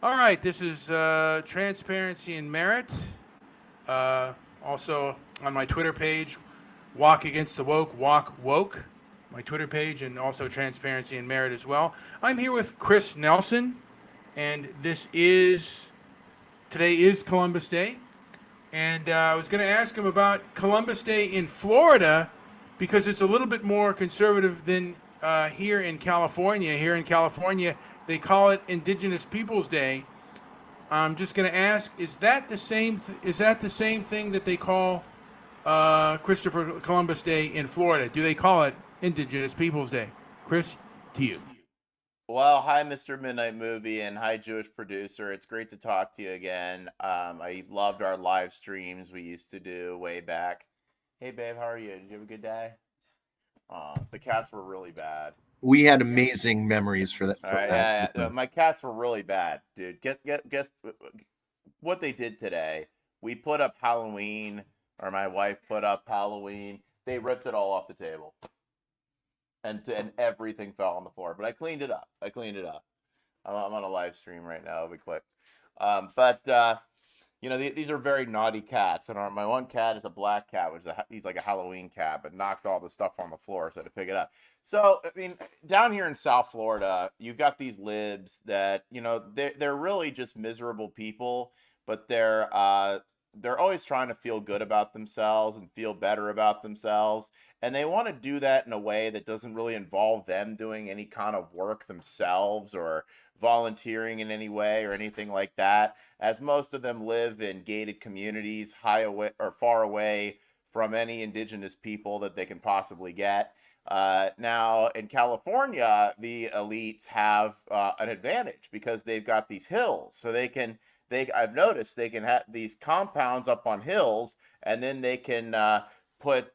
All right, this is Transparency and Merit. Uh, Also on my Twitter page, Walk Against the Woke, Walk Woke, my Twitter page, and also Transparency and Merit as well. I'm here with Chris Nelson, and today is Columbus Day. And I was going to ask him about Columbus Day in Florida because it's a little bit more conservative than here in California. Here in California, they call it Indigenous Peoples Day. I'm just going to ask: Is that the same? Is that the same thing that they call Christopher Columbus Day in Florida? Do they call it Indigenous Peoples Day? Chris, to you. Well, hi, Mr. Midnight Movie, and hi, Jewish producer. It's great to talk to you again. I loved our live streams we used to do way back. Hey, babe, how are you? Did you have a good day? The cats were really bad. We had amazing memories for that. All For right, that. my cats were really bad, dude. Guess what they did today? We put up Halloween, or my wife put up Halloween. They ripped it all off the table, and everything fell on the floor. But I cleaned it up. I'm on a live stream right now. It'll be quick. But these are very naughty cats. And my one cat is a black cat, he's like a Halloween cat, but knocked all the stuff on the floor, so I had to pick it up. So I mean, down here in South Florida, you've got these libs that they're really just miserable people, but they're always trying to feel good about themselves and feel better about themselves. And they want to do that in a way that doesn't really involve them doing any kind of work themselves or volunteering in any way or anything like that, as most of them live in gated communities high away or far away from any indigenous people that they can possibly get. Now in California, the elites have an advantage because they've got these hills, so I've noticed they can have these compounds up on hills, and then they can put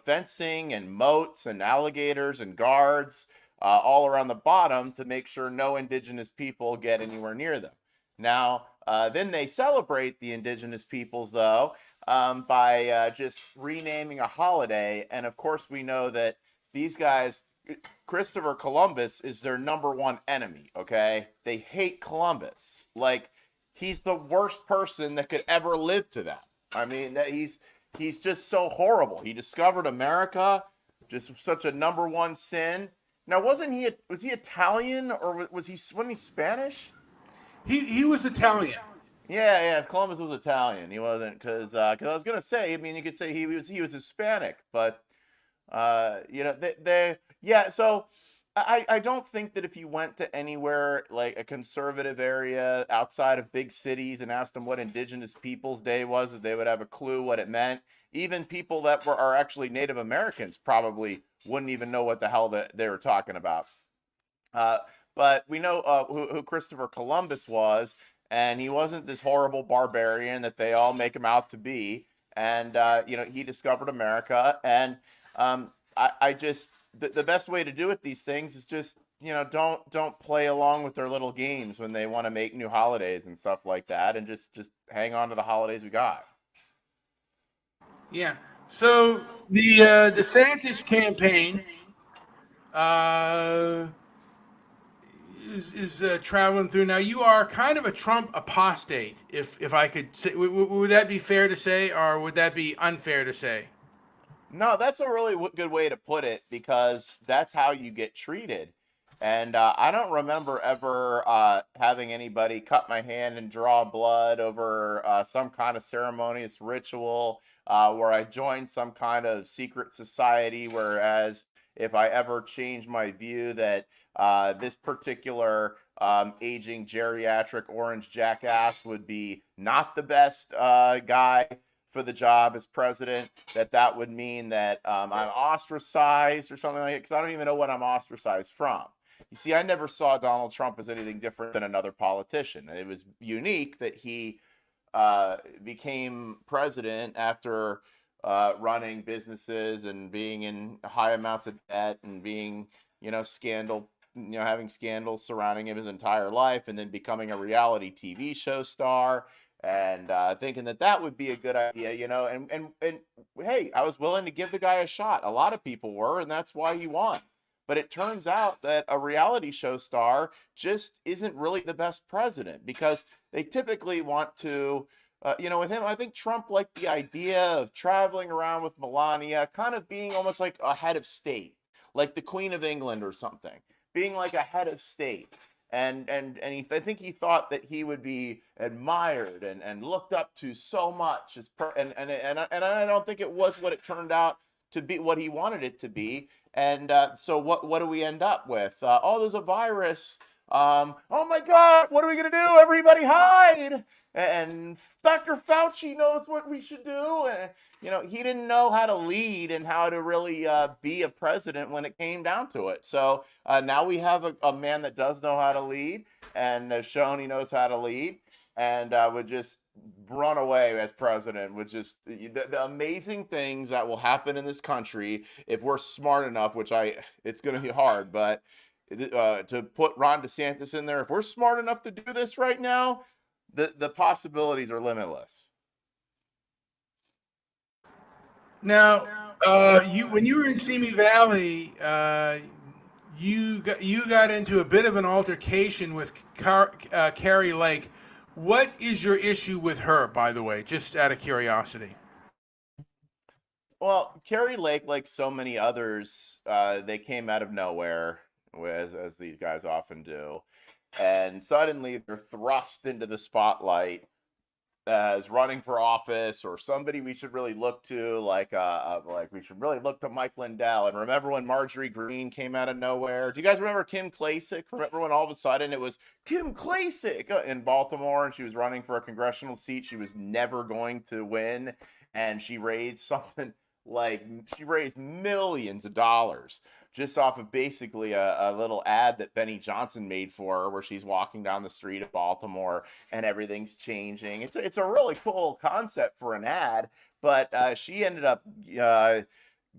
fencing and moats and alligators and guards all around the bottom to make sure no indigenous people get anywhere near them. Now, then they celebrate the indigenous peoples, though, by just renaming a holiday. And of course, we know that these guys, Christopher Columbus, is their number one enemy, okay? They hate Columbus. Like, he's the worst person that could ever live to them. I mean, he's just so horrible. He discovered America, just such a number one sin. Now, was he Italian, or wasn't he Spanish? He was Italian. Yeah. Columbus was Italian. He wasn't, because I was gonna say. I mean, you could say he was Hispanic, but yeah. So I don't think that if you went to anywhere like a conservative area outside of big cities and asked them what Indigenous Peoples Day was, that they would have a clue what it meant. Even people that are actually Native Americans probably wouldn't even know what the hell that they were talking about. Uh, but we know who Christopher Columbus was, and he wasn't this horrible barbarian that they all make him out to be. And he discovered America, and I just the best way to do it these things is just don't play along with their little games when they want to make new holidays and stuff like that, and just hang on to the holidays we got. Yeah. So the DeSantis campaign uh, is traveling through now. You are kind of a Trump apostate, if I could say. Would that be fair to say, or would that be unfair to say? No, that's a really good way to put it, because that's how you get treated. And I don't remember ever having anybody cut my hand and draw blood over some kind of ceremonious ritual where I joined some kind of secret society. Whereas if I ever change my view that this particular aging geriatric orange jackass would be not the best guy for the job as president, that would mean that I'm ostracized or something like it, because I don't even know what I'm ostracized from. You see, I never saw Donald Trump as anything different than another politician. It was unique that he became president after running businesses and being in high amounts of debt and being, having scandals surrounding him his entire life, and then becoming a reality TV show star, and thinking that would be a good idea, and hey, I was willing to give the guy a shot. A lot of people were, and that's why he won. But it turns out that a reality show star just isn't really the best president, because they typically want to, with him, I think Trump liked the idea of traveling around with Melania, kind of being almost like a head of state, like the Queen of England or something, being like a head of state. I think he thought that he would be admired and looked up to so much and I don't think it was what it turned out to be, what he wanted it to be. And so what do we end up with? Oh, there's a virus. Oh my God, what are we gonna do? Everybody hide! And Dr. Fauci knows what we should do. And he didn't know how to lead and how to really be a president when it came down to it. So now we have a man that does know how to lead and has shown he knows how to lead, and would just run away as president, with just the amazing things that will happen in this country if we're smart enough, which it's going to be hard, but to put Ron DeSantis in there, if we're smart enough to do this right now, the possibilities are limitless. Now, when you were in Simi Valley, you got into a bit of an altercation with Carrie Lake. What is your issue with her, by the way, just out of curiosity? Well, Carrie Lake, like so many others, they came out of nowhere, as these guys often do, and suddenly they're thrust into the spotlight as running for office, or somebody we should really look to, like we should really look to Mike Lindell. And remember when Marjorie Greene came out of nowhere? Do you guys remember Kim Klacik? Remember when all of a sudden it was Kim Klacik in Baltimore, and she was running for a congressional seat she was never going to win, and she raised millions of dollars just off of basically a little ad that Benny Johnson made for her, where she's walking down the street of Baltimore and everything's changing. It's a really cool concept for an ad, but she ended up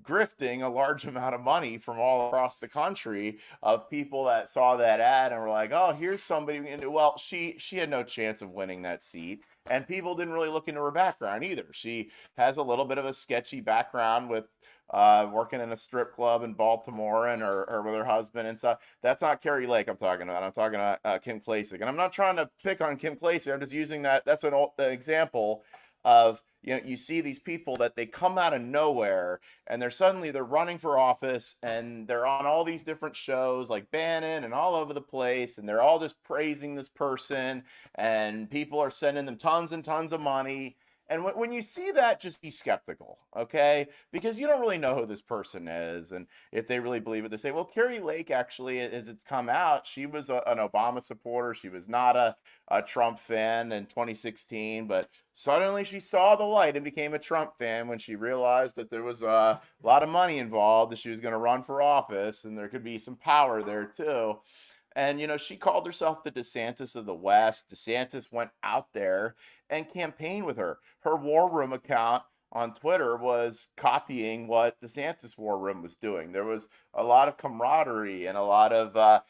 grifting a large amount of money from all across the country of people that saw that ad and were like, oh, here's somebody we can do. Well, she had no chance of winning that seat, and people didn't really look into her background either. She has a little bit of a sketchy background with working in a strip club in Baltimore, and or with her husband and stuff. That's not Carrie Lake I'm talking about. I'm talking about Kim Klacik. And I'm not trying to pick on Kim Klacik. I'm just using that's an example of, you see these people that they come out of nowhere, and they're running for office, and they're on all these different shows like Bannon and all over the place, and they're all just praising this person, and people are sending them tons and tons of money. And when you see that, just be skeptical, okay? Because you don't really know who this person is, and if they really believe it. They say, well, Carrie Lake, actually, as it's come out, she was an Obama supporter. She was not a Trump fan in 2016, but suddenly she saw the light and became a Trump fan when she realized that there was a lot of money involved, that she was going to run for office, and there could be some power there, too. And, she called herself the DeSantis of the West. DeSantis went out there and campaigned with her. Her War Room account on Twitter was copying what DeSantis War Room was doing. There was a lot of camaraderie and a lot of,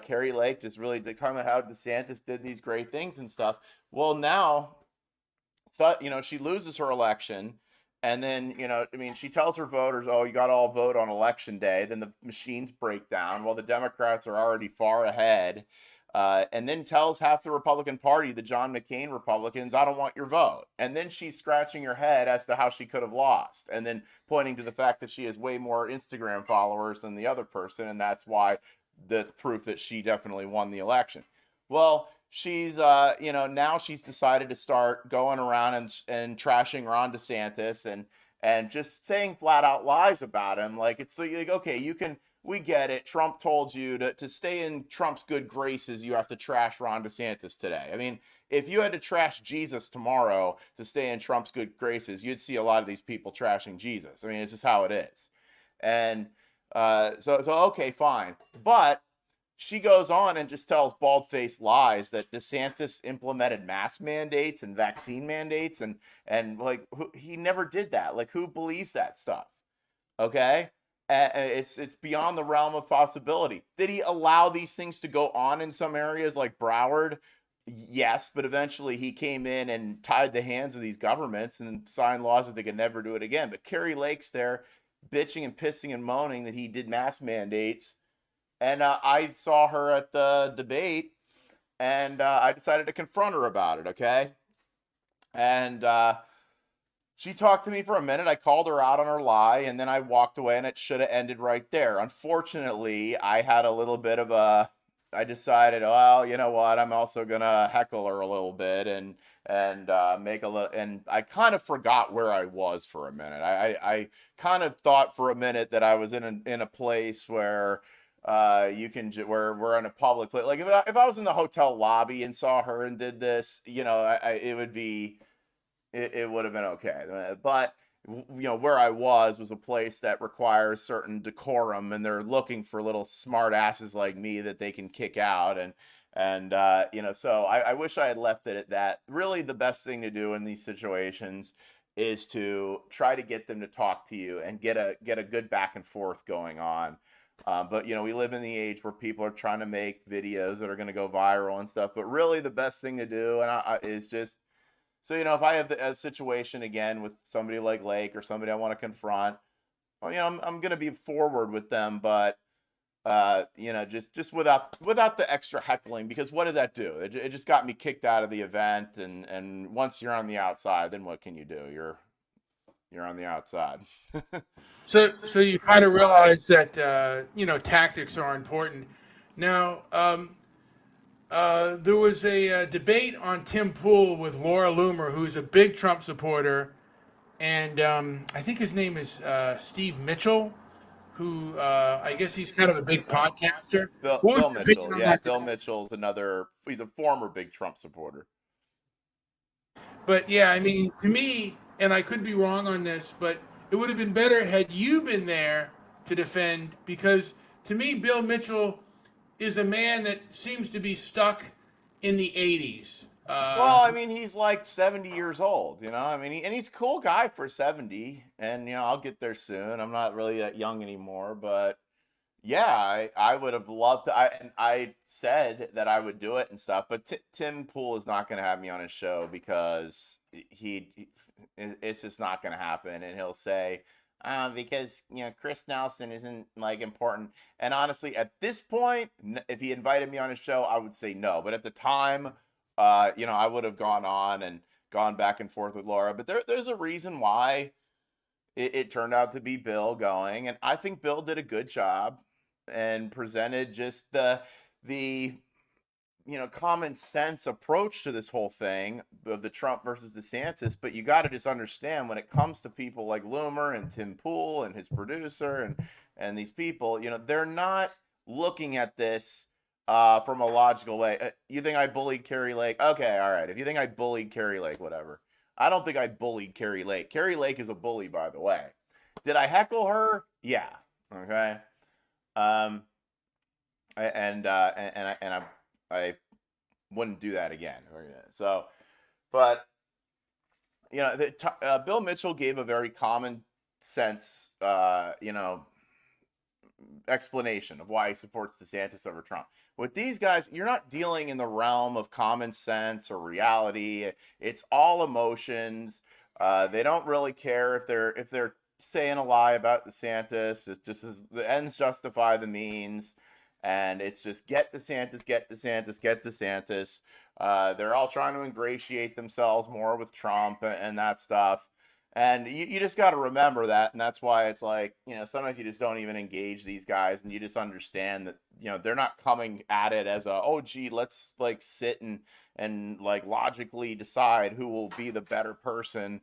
Carrie Lake just really talking about how DeSantis did these great things and stuff. Well, now, so, she loses her election. And then, she tells her voters, oh, you got to all vote on election day. Then the machines break down while the Democrats are already far ahead. And then tells half the Republican Party, the John McCain Republicans, I don't want your vote. And then she's scratching her head as to how she could have lost. And then pointing to the fact that she has way more Instagram followers than the other person. And that's why the proof that she definitely won the election. Well, she's now she's decided to start going around and trashing Ron DeSantis and just saying flat out lies about him. Like, it's like, okay, we get it. Trump told you to stay in Trump's good graces, you have to trash Ron DeSantis today. I mean, if you had to trash Jesus tomorrow to stay in Trump's good graces, you'd see a lot of these people trashing Jesus. I mean, it's just how it is. And so okay, fine. But she goes on and just tells bald-faced lies that DeSantis implemented mask mandates and vaccine mandates, and like, he never did that. Like, who believes that stuff? Okay, it's beyond the realm of possibility. Did he allow these things to go on in some areas like Broward? Yes, but eventually he came in and tied the hands of these governments and signed laws that they could never do it again. But Carrie Lake's there bitching and pissing and moaning that he did mask mandates And I saw her at the debate, and I decided to confront her about it. Okay, and she talked to me for a minute. I called her out on her lie, and then I walked away, and it should have ended right there. Unfortunately, I had a little bit of a. I decided, well, you know what? I'm also gonna heckle her a little bit and make a little. And I kind of forgot where I was for a minute. I kind of thought for a minute that I was in a place where you can where we're in a public place. Like if I was in the hotel lobby and saw her and did this, it would be it would have been okay. But where I was a place that requires certain decorum, and they're looking for little smart asses like me that they can kick out. So I wish I had left it at that. Really, the best thing to do in these situations is to try to get them to talk to you and get a good back and forth going on. But we live in the age where people are trying to make videos that are going to go viral and stuff. But really, the best thing to do is just so, if I have a situation again with somebody like Lake or somebody I want to confront, well, I'm going to be forward with them, but just without the extra heckling, because what did that do? It just got me kicked out of the event, and once you're on the outside, then what can you do? You're on the outside. So you kind of realize that tactics are important. Now, there was a debate on Tim Pool with Laura Loomer, who's a big Trump supporter, and I think his name is Steve Mitchell, who I guess he's kind of a big podcaster. What was Bill your opinion Mitchell, on yeah, that Bill debate? Mitchell's he's a former big Trump supporter. But yeah, I mean, to me, and I could be wrong on this, but it would have been better had you been there to defend, because to me, Bill Mitchell is a man that seems to be stuck in the 80s. Well, I mean, he's like 70 years old, I mean, and he's a cool guy for 70, and, I'll get there soon. I'm not really that young anymore, but yeah, I would have loved to. I said that I would do it and stuff, but Tim Pool is not going to have me on his show because it's just not going to happen. And he'll say, because, Chris Nelson isn't like important. And honestly, at this point, if he invited me on his show, I would say no. But at the time, I would have gone on and gone back and forth with Laura. But there's a reason why it turned out to be Bill going. And I think Bill did a good job and presented just the common sense approach to this whole thing of the Trump versus DeSantis. But you got to just understand, when it comes to people like Loomer and Tim Pool and his producer and these people, they're not looking at this from a logical way. You think I bullied Carrie Lake? Okay, all right. If you think I bullied Carrie Lake, whatever. I don't think I bullied Carrie Lake. Carrie Lake is a bully, by the way. Did I heckle her? Yeah. Okay. Um, I wouldn't do that again. So, but Bill Mitchell gave a very common sense, explanation of why he supports DeSantis over Trump. With these guys, you're not dealing in the realm of common sense or reality. It's all emotions. They don't really care if they're saying a lie about DeSantis. It's just as the ends justify the means, and it's just get DeSantis, get DeSantis, get DeSantis. They're all trying to ingratiate themselves more with Trump and that stuff. And you just got to remember that. And that's why it's like, sometimes you just don't even engage these guys, and you just understand that, they're not coming at it as oh, gee, let's like sit and like logically decide who will be the better person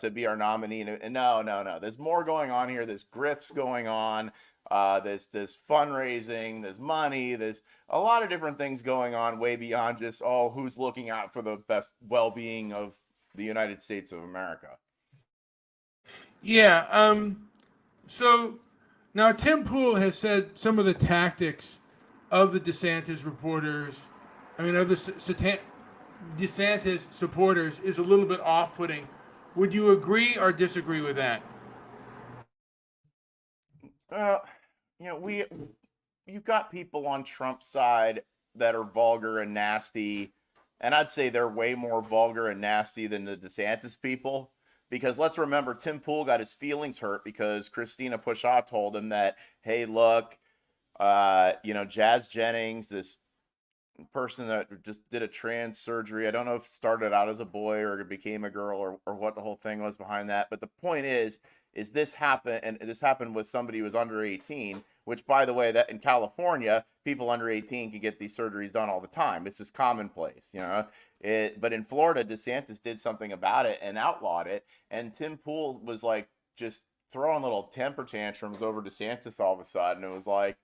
to be our nominee. And no. There's more going on here. There's grifts going on. There's fundraising, there's money, there's a lot of different things going on way beyond just, who's looking out for the best well-being of the United States of America. Yeah. So now Tim Pool has said some of the tactics of the DeSantis reporters, of the DeSantis supporters, is a little bit off-putting. Would you agree or disagree with that? You've got people on Trump's side that are vulgar and nasty, and I'd say they're way more vulgar and nasty than the DeSantis people. Because let's remember, Tim Pool got his feelings hurt because Christina Pushaw told him that, hey, look, Jazz Jennings, this person that just did a trans surgery. I don't know if it started out as a boy or it became a girl or what the whole thing was behind that. But the point is this happened, and this happened with somebody who was under 18, which, by the way, that in California, people under 18 can get these surgeries done all the time. It's just commonplace, But in Florida, DeSantis did something about it and outlawed it. And Tim Pool was like just throwing little temper tantrums over DeSantis all of a sudden. It was like,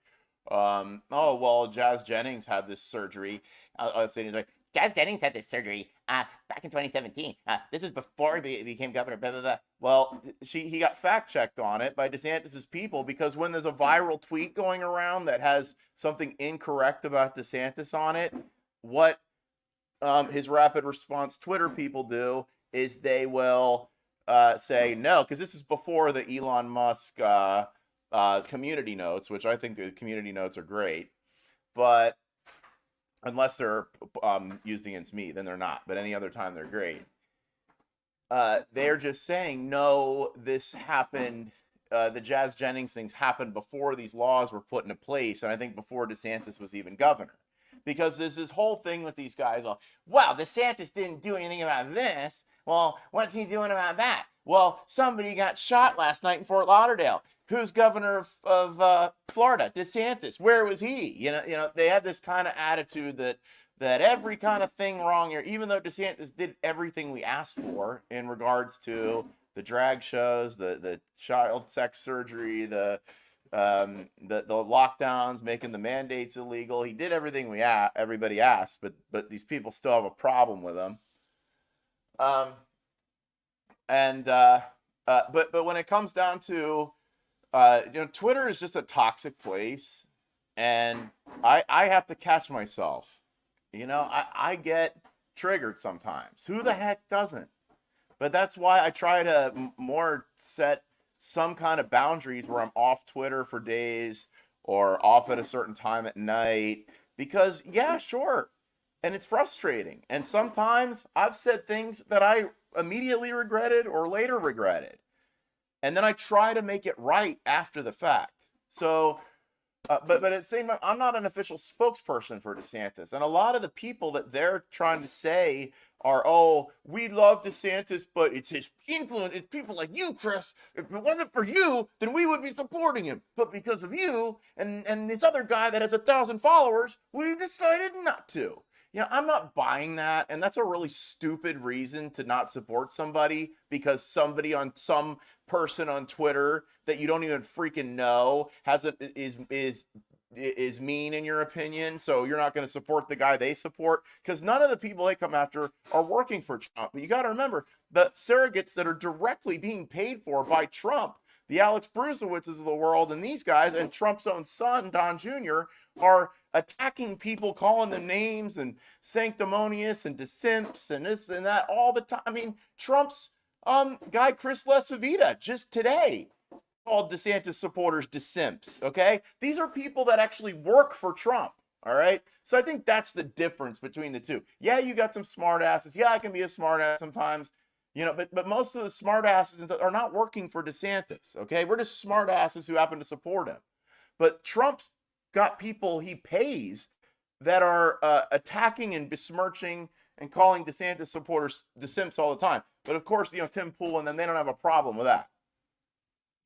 oh, well, Jazz Jennings had this surgery. I was saying, he's like, Jazz Jennings had this surgery back in 2017. This is before he became governor, blah, blah, blah. Well, he got fact-checked on it by DeSantis's people, because when there's a viral tweet going around that has something incorrect about DeSantis on it, what his rapid response Twitter people do is they will say no, because this is before the Elon Musk community notes, which I think the community notes are great, but unless they're used against me, then they're not. But any other time, they're great. They're just saying, no, this happened. The Jazz Jennings things happened before these laws were put into place, and I think before DeSantis was even governor. Because there's this whole thing with these guys. Well, DeSantis didn't do anything about this. Well, what's he doing about that? Well, somebody got shot last night in Fort Lauderdale. Who's governor of Florida? DeSantis. Where was he? They have this kind of attitude that every kind of thing wrong here, even though DeSantis did everything we asked for in regards to the drag shows, the child sex surgery, the lockdowns, making the mandates illegal. He did everything everybody asked, but these people still have a problem with him. But when it comes down to Twitter is just a toxic place, and I have to catch myself. I get triggered sometimes. Who the heck doesn't? But that's why I try to more set some kind of boundaries where I'm off Twitter for days or off at a certain time at night, because yeah, sure. And it's frustrating. And sometimes I've said things that I immediately regretted or later regretted. And then I try to make it right after the fact. So, but at the same time, I'm not an official spokesperson for DeSantis. And a lot of the people that they're trying to say are, oh, we love DeSantis, but it's his influence. It's people like you, Chris. If it wasn't for you, then we would be supporting him. But because of you and this other guy that has 1,000 followers, we decided not to. I'm not buying that, and that's a really stupid reason to not support somebody, because some person on Twitter that you don't even freaking know is mean in your opinion, so you're not going to support the guy they support, because none of the people they come after are working for Trump. But you got to remember, the surrogates that are directly being paid for by Trump, the Alex Brucewitzes of the world and these guys, and Trump's own son, Don Jr., are attacking people, calling them names and sanctimonious and desimps and this and that all the time. I mean, Trump's guy, Chris LaCivita, just today called DeSantis supporters desimps, okay? These are people that actually work for Trump, all right? So I think that's the difference between the two. Yeah, you got some smart asses. Yeah, I can be a smart ass sometimes. But most of the smart asses are not working for DeSantis, okay? We're just smart asses who happen to support him. But Trump's got people he pays that are attacking and besmirching and calling DeSantis supporters desimps all the time. But of course, Tim Pool and them, they don't have a problem with that.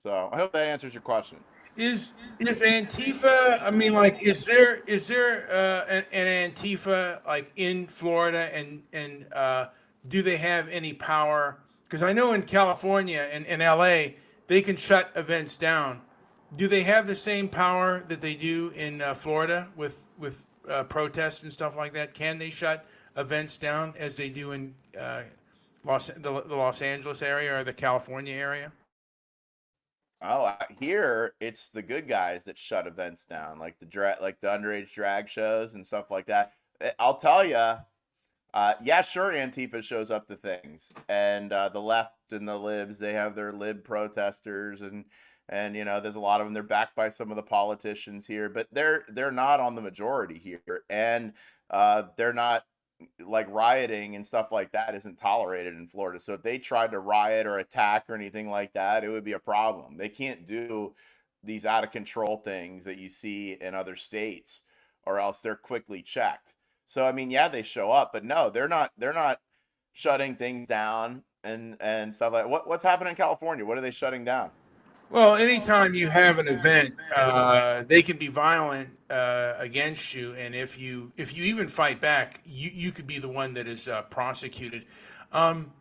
So I hope that answers your question. Is Antifa? I mean, like, is there an Antifa like in Florida, and do they have any power? Because I know in California and LA they can shut events down. Do they have the same power that they do in Florida with protests and stuff like that? Can they shut events down as they do in the Los Angeles area or the California area? Oh, here it's the good guys that shut events down, like the underage drag shows and stuff like that. I'll tell you, yeah, sure, Antifa shows up to things, and the left and the libs, they have their lib protesters, and there's a lot of them. They're backed by some of the politicians here, but they're not on the majority here, and they're not, like, rioting and stuff like that isn't tolerated in Florida. So if they tried to riot or attack or anything like that, it would be a problem. They can't do these out of control things that you see in other states, or else they're quickly checked. So I mean, yeah, they show up, but no, they're not shutting things down and stuff like what's happening in California? What are they shutting down? Well, anytime you have an event, they can be violent against you, and if you even fight back, you could be the one that is prosecuted. Um,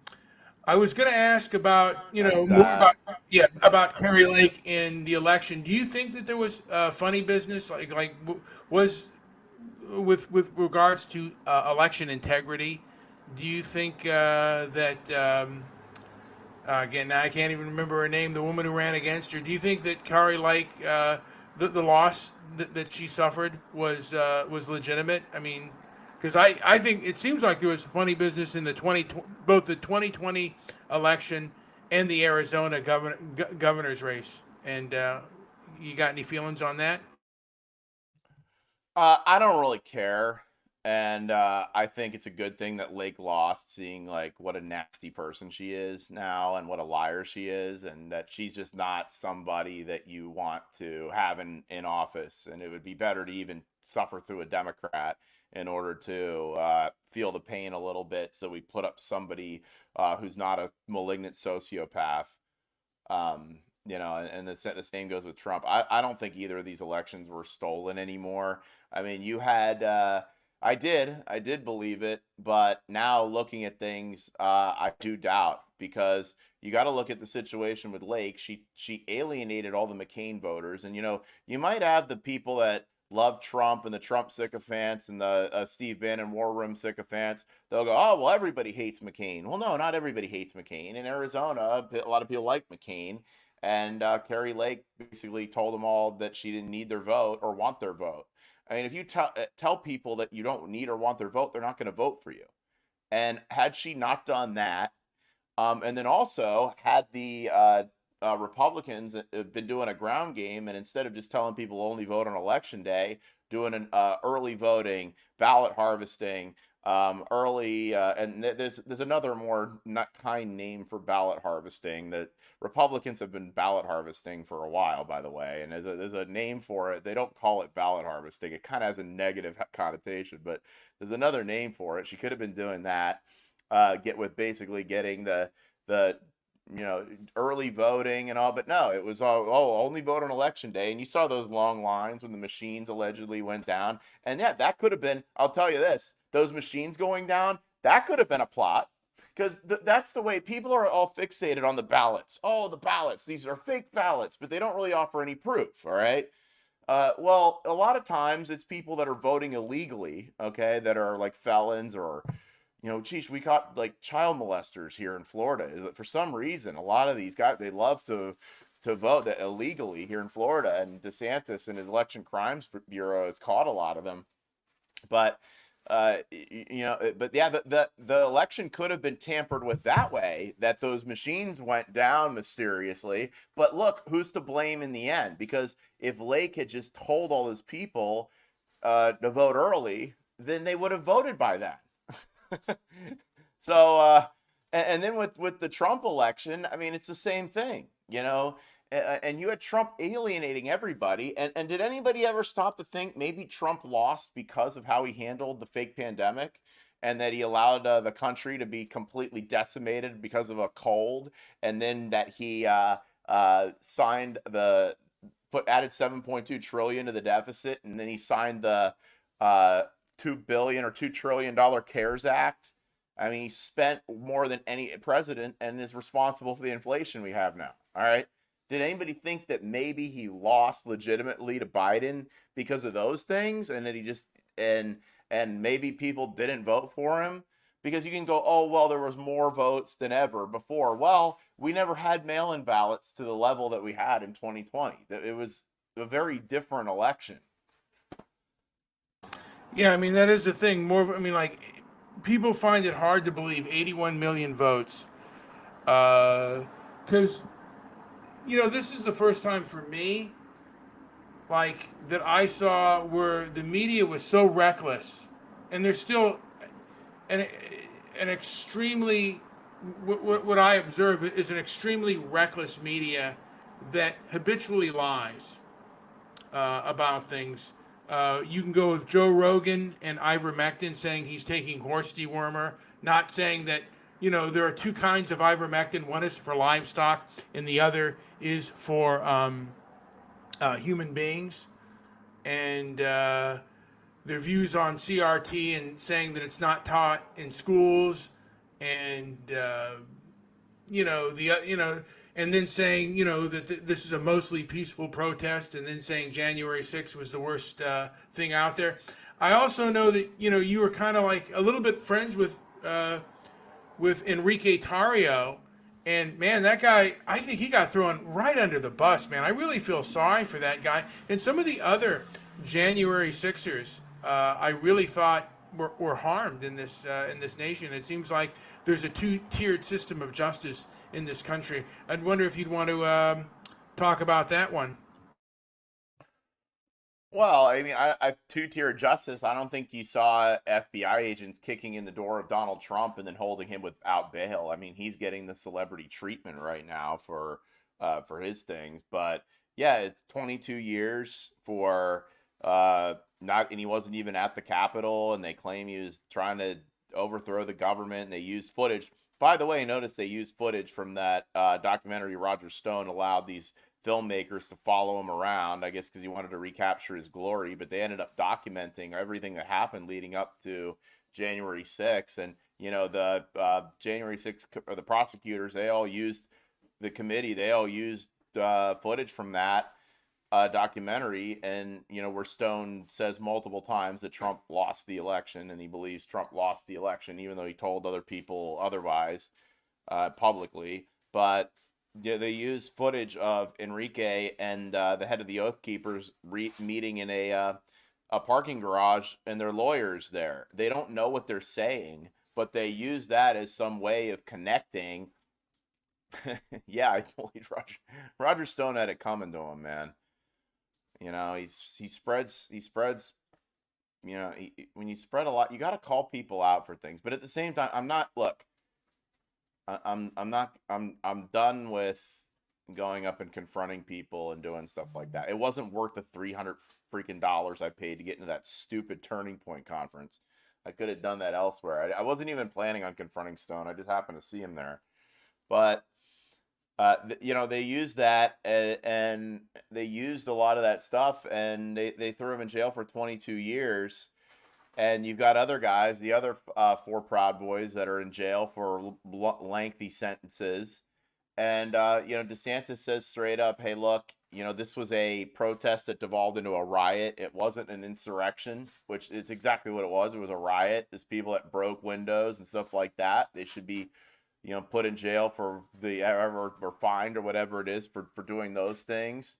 I was going to ask about, That's more sad. about, yeah, about Kerry Lake in the election. Do you think that there was funny business, was with regards to election integrity? Do you think that again, now I can't even remember her name, the woman who ran against her? Do you think that Kerry Lake, the loss that she suffered was legitimate? I mean, because I think it seems like there was funny business in both the 2020 election and the Arizona governor's race. And you got any feelings on that? I don't really care, and I think it's a good thing that Lake lost, seeing like what a nasty person she is now, and what a liar she is, and that she's just not somebody that you want to have in office. And it would be better to even suffer through a Democrat in order to feel the pain a little bit. So we put up somebody who's not a malignant sociopath. And the same goes with Trump. I don't think either of these elections were stolen anymore. I mean, you had, I did believe it, but now looking at things, I do doubt, because you got to look at the situation with Lake. She alienated all the McCain voters, and you might have the people that love Trump and the Trump sycophants and the Steve Bannon war room sycophants. They'll go, oh well, everybody hates McCain. Well, no, not everybody hates McCain. In Arizona, a lot of people like McCain, and Carrie Lake basically told them all that she didn't need their vote or want their vote. I mean, if you tell people that you don't need or want their vote, they're not going to vote for you. And had she not done that, and then also had the Republicans been doing a ground game, and instead of just telling people only vote on election day, doing an early voting, ballot harvesting, early, and there's another more not kind name for ballot harvesting that Republicans have been ballot harvesting for a while, by the way, and there's a name for it. They don't call it ballot harvesting. It kind of has a negative connotation, but there's another name for it. She could have been doing that. Basically getting the early voting and all, but no, it was all, oh, only vote on election day. And you saw those long lines when the machines allegedly went down. And yeah, that could have been, I'll tell you this, those machines going down, that could have been a plot, because that's the way people are all fixated on the ballots. Oh, the ballots, these are fake ballots, but they don't really offer any proof. All right. Well, a lot of times it's people that are voting illegally, okay, that are like felons, or geez, we caught like child molesters here in Florida. For some reason, a lot of these guys, they love to vote that illegally here in Florida, and DeSantis and his Election Crimes Bureau has caught a lot of them. But but yeah, the election could have been tampered with that way, that those machines went down mysteriously. But look, who's to blame in the end? Because if Lake had just told all his people to vote early, then they would have voted by then. So, and then with the Trump election, I mean, it's the same thing, and you had Trump alienating everybody. And did anybody ever stop to think maybe Trump lost because of how he handled the fake pandemic, and that he allowed the country to be completely decimated because of a cold, and then that he signed added 7.2 trillion to the deficit, and then he signed the 2 billion or $2 trillion CARES Act. I mean, he spent more than any president and is responsible for the inflation we have now. All right. Did anybody think that maybe he lost legitimately to Biden because of those things, and that he just and maybe people didn't vote for him? Because you can go, oh well, there was more votes than ever before. Well, we never had mail-in ballots to the level that we had in 2020. It was a very different election. Yeah, I mean that is the thing. I mean, like, people find it hard to believe 81 million votes, because this is the first time for me, like, that I saw where the media was so reckless, and there's still an extremely, what I observe is an extremely reckless media that habitually lies about things. You can go with Joe Rogan and ivermectin saying he's taking horse dewormer, not saying that, there are two kinds of ivermectin. One is for livestock, and the other is for human beings. And their views on CRT and saying that it's not taught in schools, and and then saying that this is a mostly peaceful protest, and then saying January 6th was the worst thing out there. I also know that you were kind of like a little bit friends with Enrique Tarrio, and man, that guy, I think he got thrown right under the bus, man. I really feel sorry for that guy. And some of the other January Sixers, I really thought were harmed in this nation. It seems like there's a two-tiered system of justice in this country. I'd wonder if you'd want to talk about that one. Well, I mean, I two-tier justice. I don't think you saw FBI agents kicking in the door of Donald Trump and then holding him without bail. I mean, he's getting the celebrity treatment right now for his things. But yeah, it's 22 years for not, and he wasn't even at the Capitol, and they claim he was trying to overthrow the government. And they used footage. By the way, notice they used footage from that documentary Roger Stone allowed these filmmakers to follow him around, I guess because he wanted to recapture his glory, but they ended up documenting everything that happened leading up to January 6th. And, the January 6th, or the prosecutors, they all used footage from that documentary. And, where Stone says multiple times that Trump lost the election, and he believes Trump lost the election, even though he told other people otherwise publicly. But yeah, they use footage of Enrique and the head of the Oath Keepers meeting in a parking garage, and their lawyers there. They don't know what they're saying, but they use that as some way of connecting. Yeah, I believe Roger Stone had it coming to him, man. He spreads. When you spread a lot, you got to call people out for things. But at the same time, I'm not. Look, I'm done with going up and confronting people and doing stuff like that. It wasn't worth the $300 freaking dollars I paid to get into that stupid Turning Point conference. I could have done that elsewhere. I wasn't even planning on confronting Stone. I just happened to see him there. But they used that, and they used a lot of that stuff, and they threw him in jail for 22 years. And you've got other guys, the other four Proud Boys that are in jail for lengthy sentences. And, DeSantis says straight up, hey, look, this was a protest that devolved into a riot. It wasn't an insurrection, which it's exactly what it was. It was a riot. There's people that broke windows and stuff like that. They should be, put in jail for or fined or whatever it is for doing those things.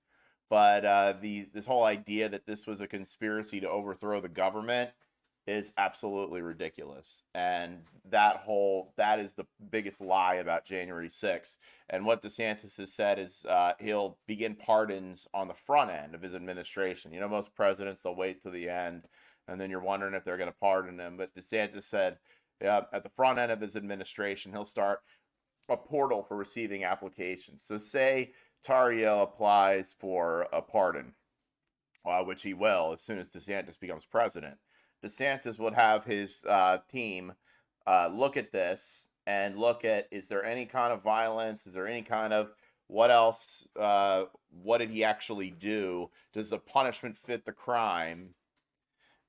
But this whole idea that this was a conspiracy to overthrow the government is absolutely ridiculous. And that is the biggest lie about January 6th. And what DeSantis has said is he'll begin pardons on the front end of his administration. Most presidents, they'll wait till the end, and then you're wondering if they're going to pardon him. But DeSantis said at the front end of his administration, he'll start a portal for receiving applications. So say Tarrio applies for a pardon, which he will as soon as DeSantis becomes president. DeSantis would have his team look at this and look at, is there any kind of violence? Is there any kind of, what else? What did he actually do? Does the punishment fit the crime?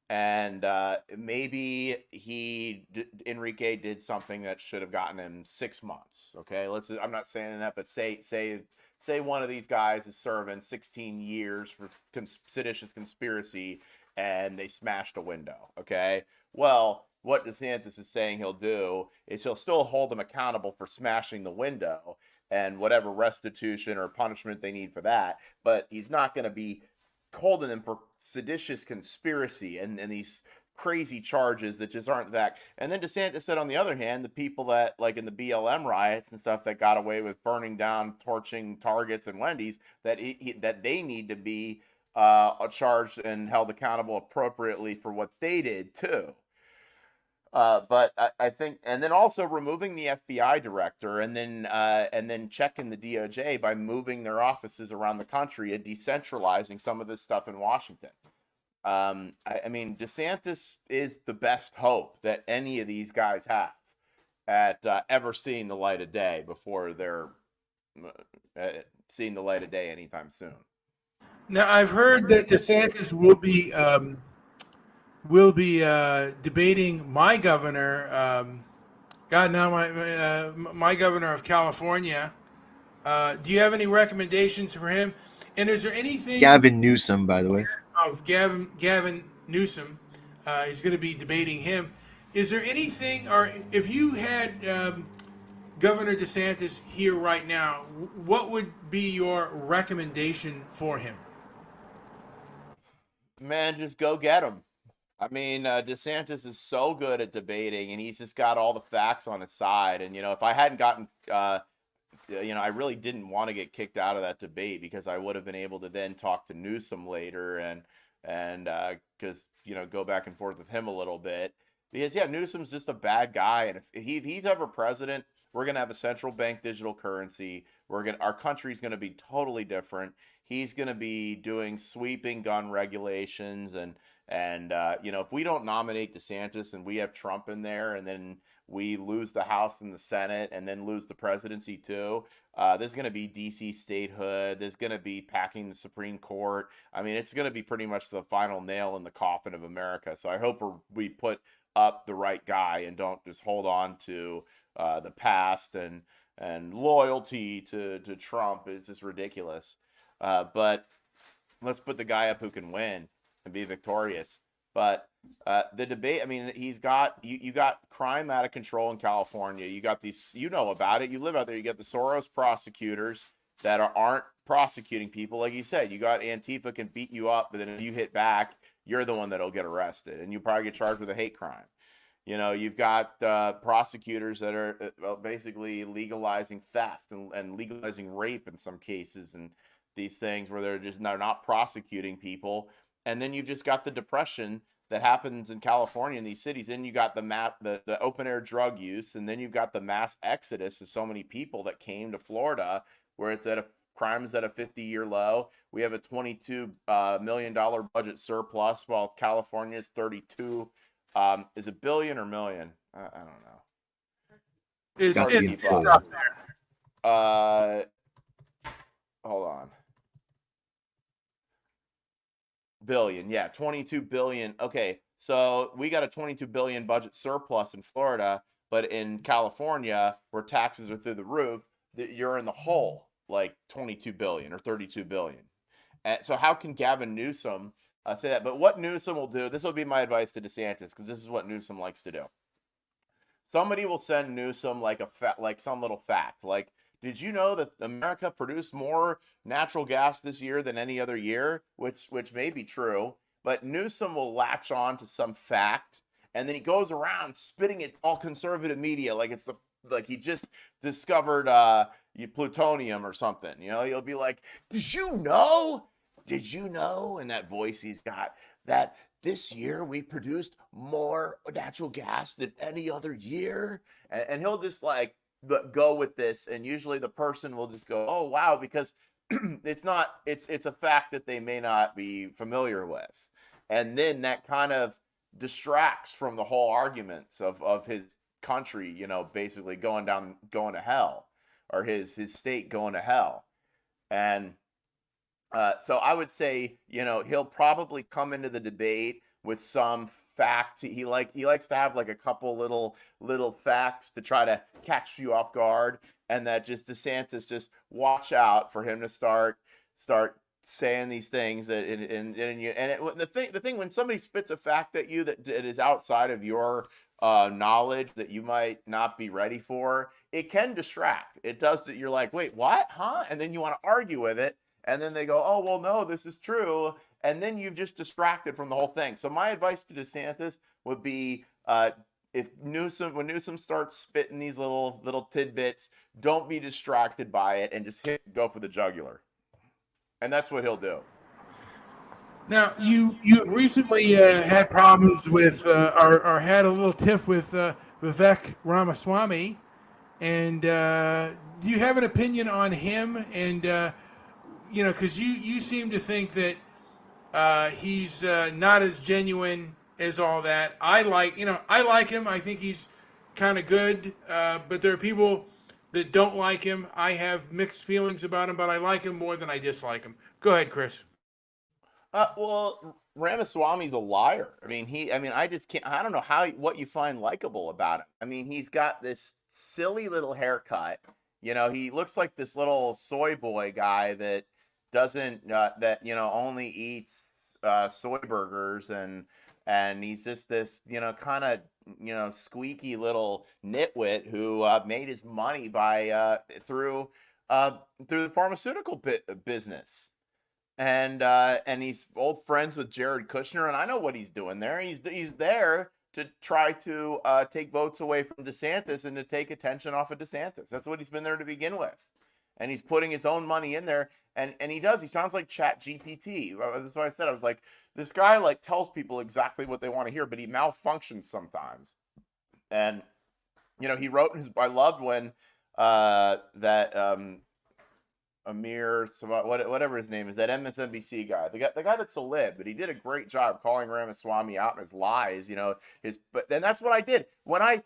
And maybe Enrique did something that should have gotten him 6 months. Okay, I'm not saying that, but say one of these guys is serving 16 years for seditious conspiracy, and they smashed a window. Okay, well, what DeSantis is saying he'll do is he'll still hold them accountable for smashing the window and whatever restitution or punishment they need for that, but he's not going to be holding them for seditious conspiracy and these crazy charges that just aren't that. And then DeSantis said, on the other hand, the people that, like in the BLM riots and stuff, that got away with burning down, torching Targets and Wendy's, that that they need to be charged and held accountable appropriately for what they did too. But I think, and then also removing the FBI director, and then checking the DOJ by moving their offices around the country and decentralizing some of this stuff in Washington. I mean, DeSantis is the best hope that any of these guys have at ever seeing the light of day before they're seeing the light of day anytime soon. Now, I've heard that DeSantis will be debating my governor. God, now my governor of California. Do you have any recommendations for him? And is there anything Gavin Newsom, by the way. of Gavin Newsom? He's going to be debating him. Is there anything, or if you had Governor DeSantis here right now, what would be your recommendation for him? Man, just go get him. I mean, DeSantis is so good at debating, and he's just got all the facts on his side. And if I hadn't gotten, I really didn't want to get kicked out of that debate, because I would have been able to then talk to Newsom later and because go back and forth with him a little bit. Because Newsom's just a bad guy, and if he's ever president, we're gonna have a central bank digital currency. Our country's gonna be totally different. He's gonna be doing sweeping gun regulations, and if we don't nominate DeSantis and we have Trump in there, and then we lose the House and the Senate, and then lose the presidency too, there's going to be DC statehood. There's going to be packing the Supreme Court. I mean, it's going to be pretty much the final nail in the coffin of America. So I hope we put up the right guy and don't just hold on to the past, and loyalty to Trump is just ridiculous. But let's put the guy up who can win and be victorious. But the debate, I mean, he's got you got crime out of control in California. You got these, about it. You live out there. You got the Soros prosecutors that aren't prosecuting people. Like you said, you got Antifa can beat you up, but then if you hit back, you're the one that'll get arrested, and you probably get charged with a hate crime. You've got prosecutors that are basically legalizing theft and legalizing rape in some cases, and these things where they're not prosecuting people. And then you've just got the depression that happens in California in these cities. Then you got the open air drug use, and then you've got the mass exodus of so many people that came to Florida, where crime is at a 50-year low. We have a $22 million budget surplus, while California's 32. Is it billion or million? I don't know. It's hard to keep up. up there. Hold on. Billion, yeah, 22 billion. Okay, so we got a 22 billion budget surplus in Florida, but in California, where taxes are through the roof, you're in the hole, like 22 billion or 32 billion. So how can Gavin Newsom say that? But what Newsom will do, this will be my advice to DeSantis, because this is what Newsom likes to do. Somebody will send Newsom like some little fact, like, did you know that America produced more natural gas this year than any other year? Which may be true, but Newsom will latch on to some fact, and then he goes around spitting it all conservative media like it's like he just discovered plutonium or something. He'll be like, "Did you know? Did you know?" And that voice he's got, that this year we produced more natural gas than any other year, and he'll just go with this, and usually the person will just go, "Oh wow," because it's a fact that they may not be familiar with, and then that kind of distracts from the whole arguments of his country, basically going to hell, or his state going to hell. And so I would say, he'll probably come into the debate with some facts. He likes to have like a couple little facts to try to catch you off guard, and that just DeSantis, just watch out for him to start saying these things the thing when somebody spits a fact at you that is outside of your knowledge, that you might not be ready for, it can distract. It does that. You're like, wait, what? Huh? And then you want to argue with it. And then they go, "Oh, well, no, this is true." And then you've just distracted from the whole thing. So my advice to DeSantis would be, when Newsom starts spitting these little tidbits, don't be distracted by it, and just go for the jugular. And that's what he'll do. Now, you've recently had problems with, or had a little tiff with Vivek Ramaswamy, and do you have an opinion on him? And because you seem to think that he's not as genuine as all that. I like him. I think he's kind of good, but there are people that don't like him. I have mixed feelings about him, but I like him more than I dislike him. Go ahead, Chris. Well, Ramaswamy's a liar. I mean, I just can't. I don't know what you find likable about him. I mean, he's got this silly little haircut. He looks like this little soy boy guy that doesn't that only eats soy burgers, and he's just this kind of squeaky little nitwit who made his money by through the pharmaceutical business. And he's old friends with Jared Kushner, and I know what he's doing there. He's there to try to take votes away from DeSantis and to take attention off of DeSantis. That's what he's been there to begin with, and he's putting his own money in there. And he sounds like Chat GPT. That's what I said. I was like, this guy like tells people exactly what they want to hear, but he malfunctions sometimes. And he wrote in his. I loved when Amir, whatever his name is, that MSNBC guy, the guy that's a lib, but he did a great job calling Ramaswamy out in his lies, but then that's what I did when I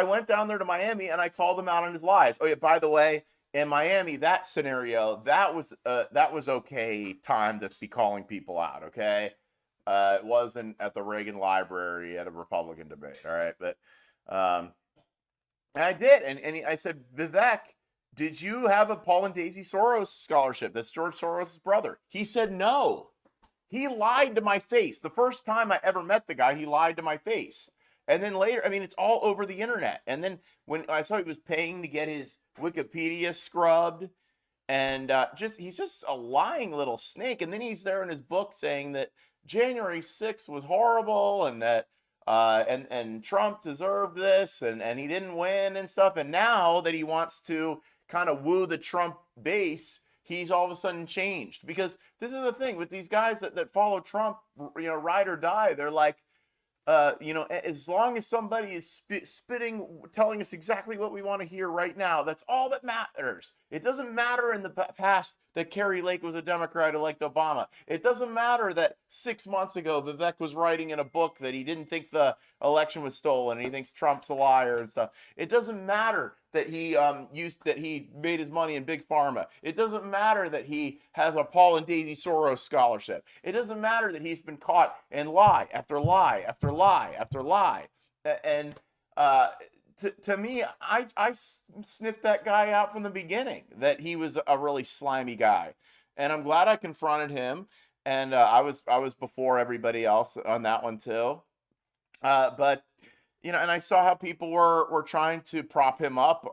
went down there to Miami and I called him out on his lies. Oh yeah, by the way, in Miami, that scenario, that was okay time to be calling people out. Okay, it wasn't at the Reagan Library at a Republican debate. All right, but I did, and I said, Vivek, did you have a Paul and Daisy Soros scholarship? That's George Soros' brother. He said no. He lied to my face. The first time I ever met the guy, he lied to my face. And then later, I mean, it's all over the internet. And then when I saw he was paying to get his Wikipedia scrubbed, and he's just a lying little snake. And then he's there in his book saying that January 6th was horrible, and that and Trump deserved this, and he didn't win and stuff. And now that he wants to kind of woo the Trump base, he's all of a sudden changed. Because this is the thing with these guys that follow Trump, ride or die. They're like, as long as somebody is spitting, telling us exactly what we want to hear right now, that's all that matters. It doesn't matter in the past that Kerry Lake was a Democrat who liked Obama. It doesn't matter that 6 months ago Vivek was writing in a book that he didn't think the election was stolen and he thinks Trump's a liar and stuff. It doesn't matter that he made his money in big pharma. It doesn't matter that he has a Paul and Daisy Soros scholarship. It doesn't matter that he's been caught in lie after lie after lie after lie. And to me, I sniffed that guy out from the beginning, that he was a really slimy guy, and I'm glad I confronted him. And I was before everybody else on that one too. But and I saw how people were trying to prop him up,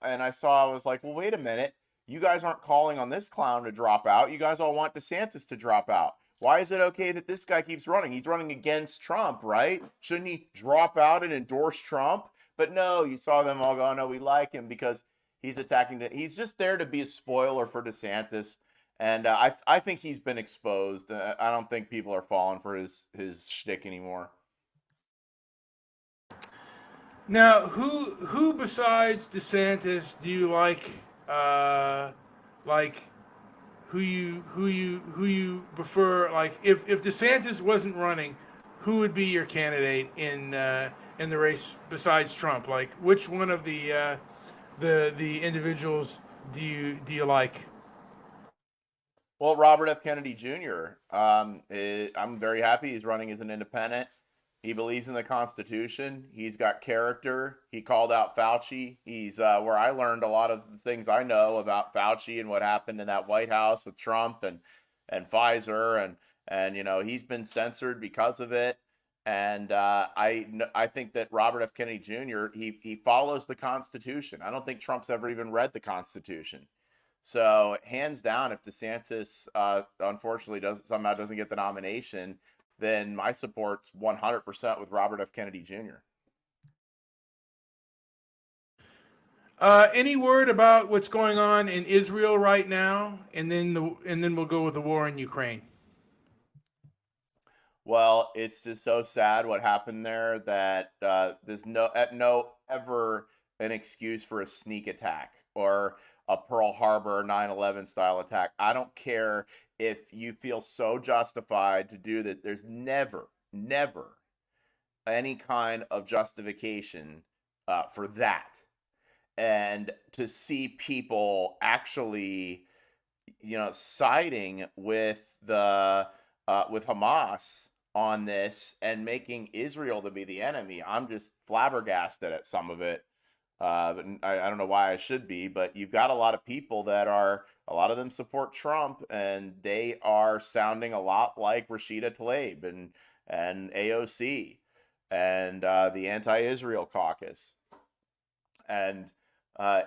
and I was like, well, wait a minute, you guys aren't calling on this clown to drop out. You guys all want DeSantis to drop out. Why is it okay that this guy keeps running? He's running against Trump, right? Shouldn't he drop out and endorse Trump? But no, you saw them all go, no, we like him because he's attacking. He's just there to be a spoiler for DeSantis. And I think he's been exposed. I don't think people are falling for his shtick anymore. Now, who besides DeSantis do you like? Who you prefer? Like, if DeSantis wasn't running, who would be your candidate in the race besides Trump? Like, which one of the individuals do you like? Well, Robert F. Kennedy Jr. I'm very happy he's running as an independent. He believes in the Constitution. He's got character. He called out Fauci. He's where I learned a lot of the things I know about Fauci and what happened in that White House with Trump and Pfizer, and he's been censored because of it. And I think that Robert F. Kennedy Jr. he follows the Constitution. I don't think Trump's ever even read the Constitution. So hands down, if DeSantis unfortunately somehow doesn't get the nomination, then my support's 100% with Robert F. Kennedy Jr. Any word about what's going on in Israel right now, and then we'll go with the war in Ukraine. Well, it's just so sad what happened there that there's no ever an excuse for a sneak attack or a Pearl Harbor 9/11 style attack. I don't care if you feel so justified to do that. There's never any kind of justification for that. And to see people actually, siding with the with Hamas on this and making Israel to be the enemy, I'm just flabbergasted at some of it. But I don't know why I should be, but you've got a lot of people that are, a lot of them support Trump, and they are sounding a lot like Rashida Tlaib and AOC and the anti-Israel caucus. And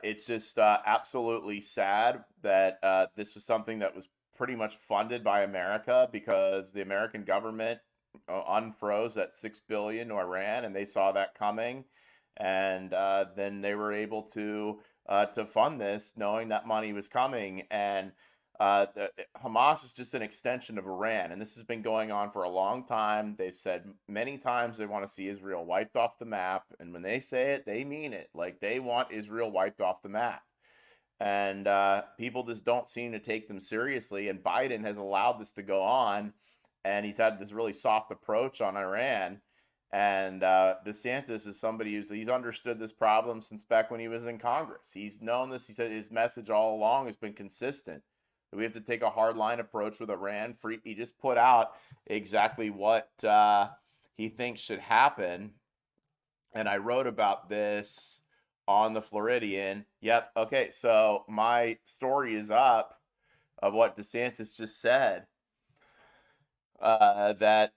it's just absolutely sad that this was something that was pretty much funded by America, because the American government unfroze that $6 billion to Iran, and they saw that coming, and then they were able to fund this, knowing that money was coming. And Hamas is just an extension of Iran, and this has been going on for a long time. They've said many times they want to see Israel wiped off the map, and when they say it, they mean it. Like, they want Israel wiped off the map, and people just don't seem to take them seriously. And Biden has allowed this to go on, and he's had this really soft approach on Iran. And DeSantis is somebody he's understood this problem since back when he was in Congress. He's known this. He said his message all along has been consistent. We have to take a hardline approach with Iran. He just put out exactly what he thinks should happen. And I wrote about this on the Floridian. Yep. Okay. So my story is up of what DeSantis just said. That,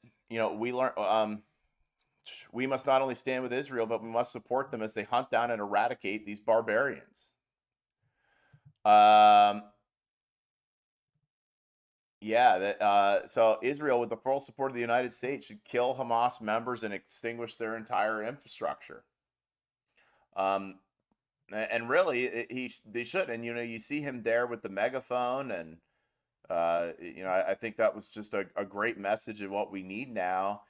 we must not only stand with Israel, but we must support them as they hunt down and eradicate these barbarians. So Israel, with the full support of the United States, should kill Hamas members and extinguish their entire infrastructure. And really, they should. And you see him there with the megaphone, and I think that was just a great message of what we need now.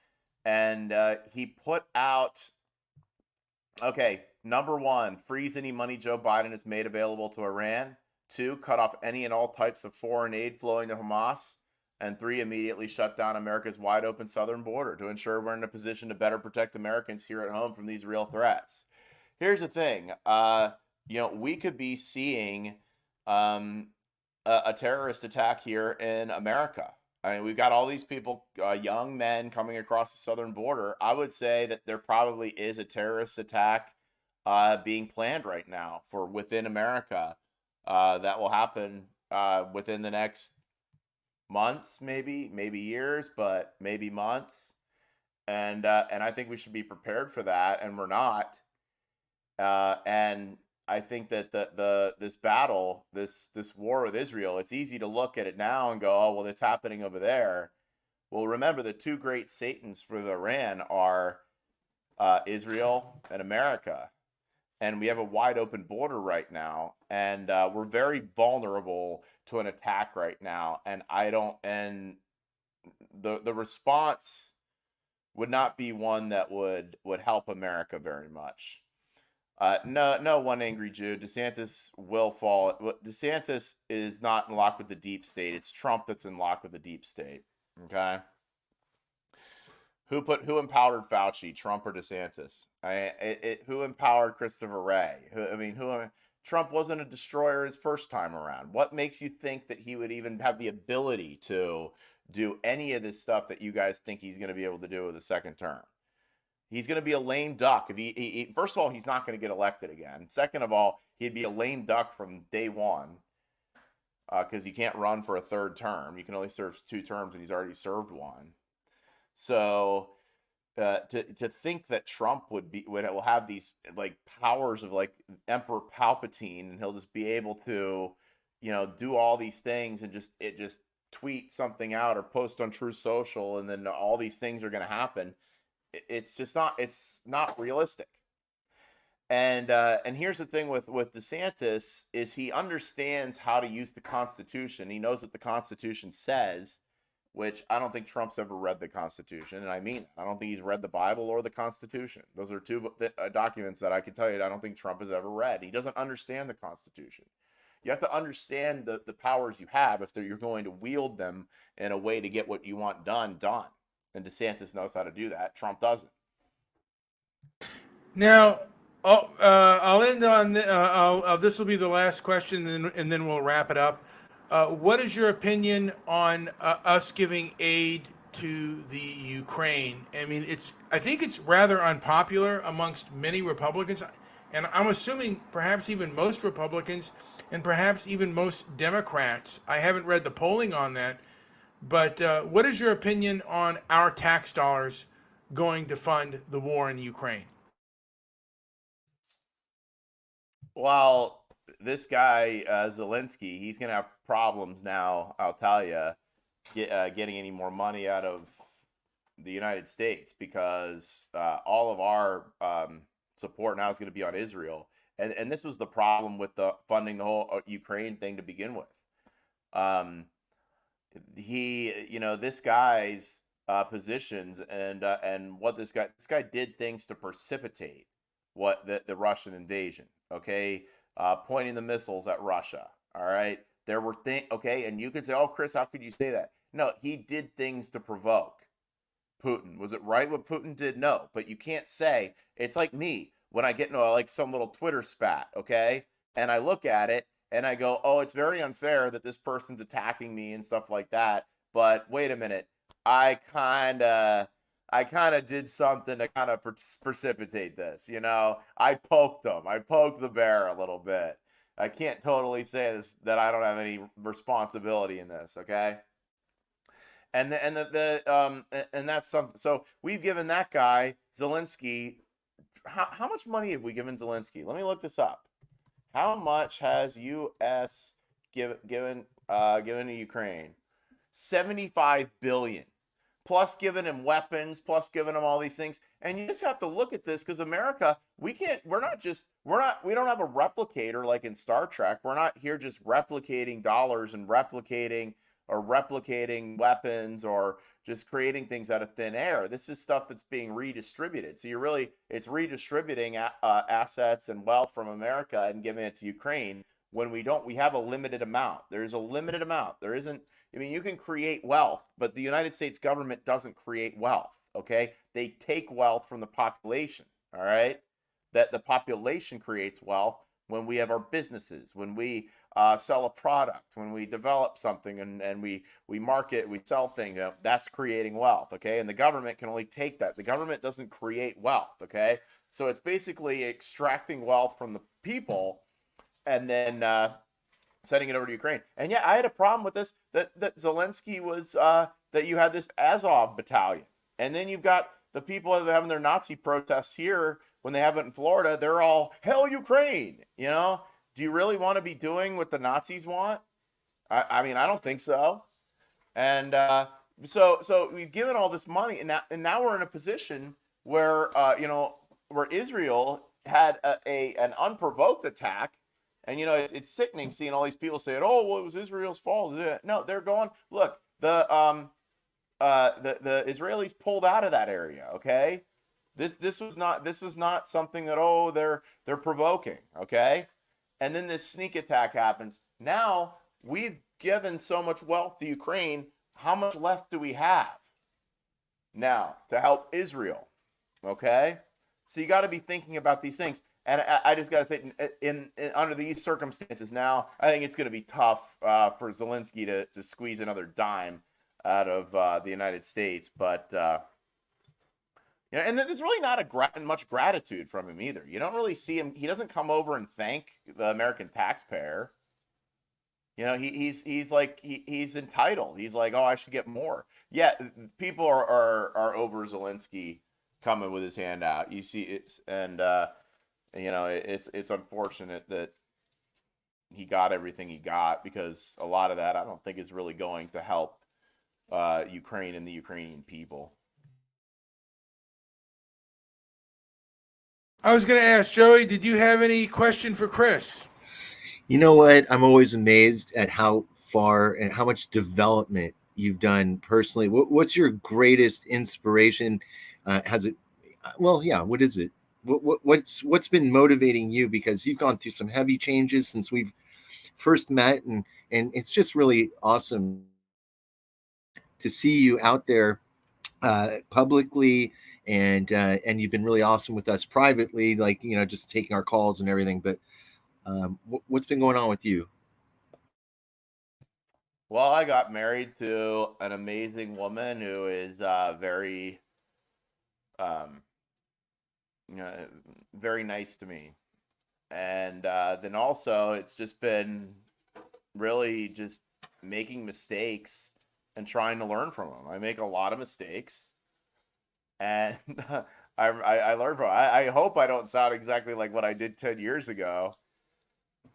And he put out, okay, number one, freeze any money Joe Biden has made available to Iran. 2, cut off any and all types of foreign aid flowing to Hamas. And 3, immediately shut down America's wide open southern border to ensure we're in a position to better protect Americans here at home from these real threats. Here's the thing. We could be seeing a terrorist attack here in America. I mean, we've got all these people, young men coming across the southern border. I would say that there probably is a terrorist attack being planned right now for within America. That will happen within the next months, maybe years, but maybe months. And I think we should be prepared for that, and we're not. And I think that this battle, this war with Israel, it's easy to look at it now and go, oh, well, it's happening over there. Well, remember, the two great Satans for Iran are Israel and America. And we have a wide open border right now, and we're very vulnerable to an attack right now. And the response would not be one that would help America very much. No one angry Jew. DeSantis will fall. DeSantis is not in lock with the deep state. It's Trump that's in lock with the deep state. Okay. Who empowered Fauci, Trump or DeSantis? Who empowered Christopher Wray? Trump wasn't a destroyer his first time around. What makes you think that he would even have the ability to do any of this stuff that you guys think he's going to be able to do with a second term? He's going to be a lame duck. If he first of all, he's not going to get elected again. Second of all, he'd be a lame duck from day one, because you can't run for a third term. You can only serve 2 terms, and he's already served 1. So to think that Trump will have these like powers of like Emperor Palpatine, and he'll just be able to, do all these things and just tweet something out or post on True Social, and then all these things are going to happen. It's not realistic. And here's the thing with DeSantis is he understands how to use the Constitution. He knows what the Constitution says, which I don't think Trump's ever read the Constitution. And I mean, I don't think he's read the Bible or the Constitution. Those are two documents that I can tell you I don't think Trump has ever read. He doesn't understand the Constitution. You have to understand the powers you have if you're going to wield them in a way to get what you want done. And DeSantis knows how to do that. Trump doesn't. Now, I'll end on this will be the last question, and then we'll wrap it up. What is your opinion on us giving aid to the Ukraine? I mean, I think it's rather unpopular amongst many Republicans, and I'm assuming perhaps even most Republicans, and perhaps even most Democrats. I haven't read the polling on that, but what is your opinion on our tax dollars going to fund the war in Ukraine? Well, this guy, Zelensky, he's going to have problems now, I'll tell you, getting any more money out of the United States because all of our support now is going to be on Israel. And this was the problem with funding the whole Ukraine thing to begin with. This guy's positions and what this guy did things to precipitate what the Russian invasion. Okay, pointing the missiles at Russia. All right, there were things. Okay, and you could say, "Oh, Chris, how could you say that?" No, he did things to provoke Putin. Was it right what Putin did? No, but you can't say it's like me when I get into like some little Twitter spat. Okay, and I look at it and I go, "Oh, it's very unfair that this person's attacking me and stuff like that." But wait a minute, I kind of did something to kind of precipitate this, I poked him. I poked the bear a little bit. I can't totally say this, that I don't have any responsibility in this, okay? And that's something. So we've given that guy Zelensky. How much money have we given Zelensky? Let me look this up. How much has U.S. given to Ukraine? $75 billion. Plus giving him weapons, plus giving him all these things. And you just have to look at this because America, we don't have a replicator like in Star Trek. We're not here just replicating dollars and replicating weapons or just creating things out of thin air. This is stuff that's being redistributed. So it's redistributing assets and wealth from America and giving it to Ukraine when we have a limited amount. There's a limited amount. There isn't. I mean, you can create wealth, but the United States government doesn't create wealth, okay? They take wealth from the population, all right? That the population creates wealth when we have our businesses, when we sell a product, when we develop something and we market, we sell things, that's creating wealth, okay? And the government can only take that. The government doesn't create wealth, okay? So it's basically extracting wealth from the people and then sending it over to Ukraine. And yeah, I had a problem with this, that Zelensky was, that you had this Azov battalion. And then you've got the people that are having their Nazi protests here when they have it in Florida. They're all, hell Ukraine, Do you really want to be doing what the Nazis want? I mean, I don't think so. And so we've given all this money, and now we're in a position where, where Israel had an unprovoked attack. And, it's sickening seeing all these people saying, oh, well, it was Israel's fault. No, they're going, look, the Israelis pulled out of that area, okay? This was not something that, they're provoking, okay? And then this sneak attack happens. Now, we've given so much wealth to Ukraine. How much left do we have now to help Israel, okay? So you got to be thinking about these things. And I just got to say, under these circumstances now, I think it's going to be tough for Zelensky to squeeze another dime out of the United States. But, and there's really not much gratitude from him either. You don't really see him. He doesn't come over and thank the American taxpayer. He's entitled. He's like, oh, I should get more. Yeah, people are over Zelensky coming with his hand out. You see it, and it's unfortunate that he got everything he got, because a lot of that I don't think is really going to help Ukraine and the Ukrainian people. I was going to ask Joey, did you have any question for Chris? You know what? I'm always amazed at how far and how much development you've done personally. What's your greatest inspiration? Has it? Well, yeah. What is it? What's been motivating you? Because you've gone through some heavy changes since we've first met, and it's just really awesome to see you out there publicly, and you've been really awesome with us privately, like just taking our calls and everything. But what's been going on with you? Well, I got married to an amazing woman who is very, um, very nice to me. And then also, it's just been really just making mistakes and trying to learn from them. I make a lot of mistakes, and I learn from. I hope I don't sound exactly like what I did 10 years ago,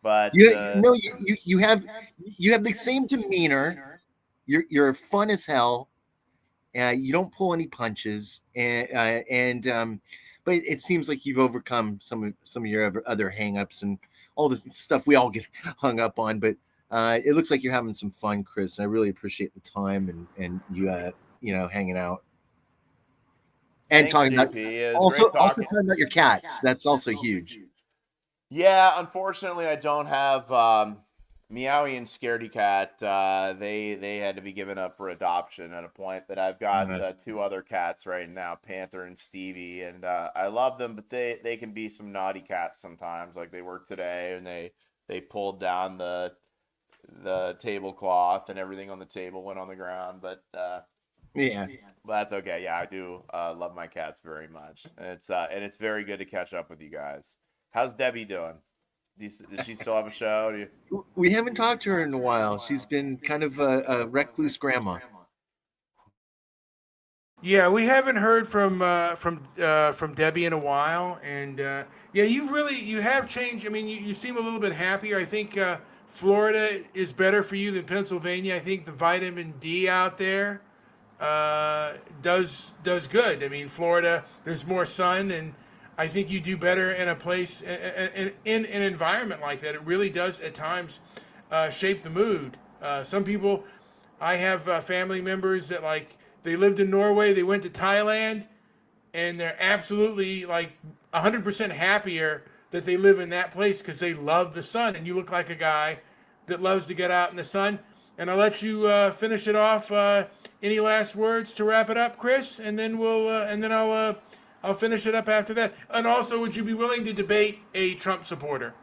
but You have the same demeanor. You're fun as hell. You don't pull any punches, and but it seems like you've overcome some of your other hangups and all this stuff we all get hung up on. But it looks like you're having some fun, Chris. And I really appreciate the time and you hanging out and thanks, talking about DP. It was also great talking. talking about your cats. That's also huge. Yeah, unfortunately, I don't have Meowie and Scaredy Cat. They had to be given up for adoption at a point, but I've got two other cats right now, Panther and Stevie, and I love them, but they can be some naughty cats sometimes. Like they worked today, and they pulled down the tablecloth, and everything on the table went on the ground. But Yeah. that's okay. Yeah, I do love my cats very much, and it's very good to catch up with you guys. How's Debbie doing? Does she still have a show? We haven't talked to her in a while. She's been kind of a recluse grandma. Yeah, we haven't heard from Debbie in a while, and yeah, you have changed. I mean, you seem a little bit happier. I think Florida is better for you than Pennsylvania. I think the vitamin D out there does good. I mean, Florida, there's more sun, and I think you do better in a place in an environment like that. It really does at times shape the mood. Some people, I have family members that like they lived in Norway, they went to Thailand, and they're absolutely like 100% happier that they live in that place because they love the sun. And you look like a guy that loves to get out in the sun. And I'll let you finish it off. Any last words to wrap it up, Chris? And then I'll finish it up after that. And also, would you be willing to debate a Trump supporter?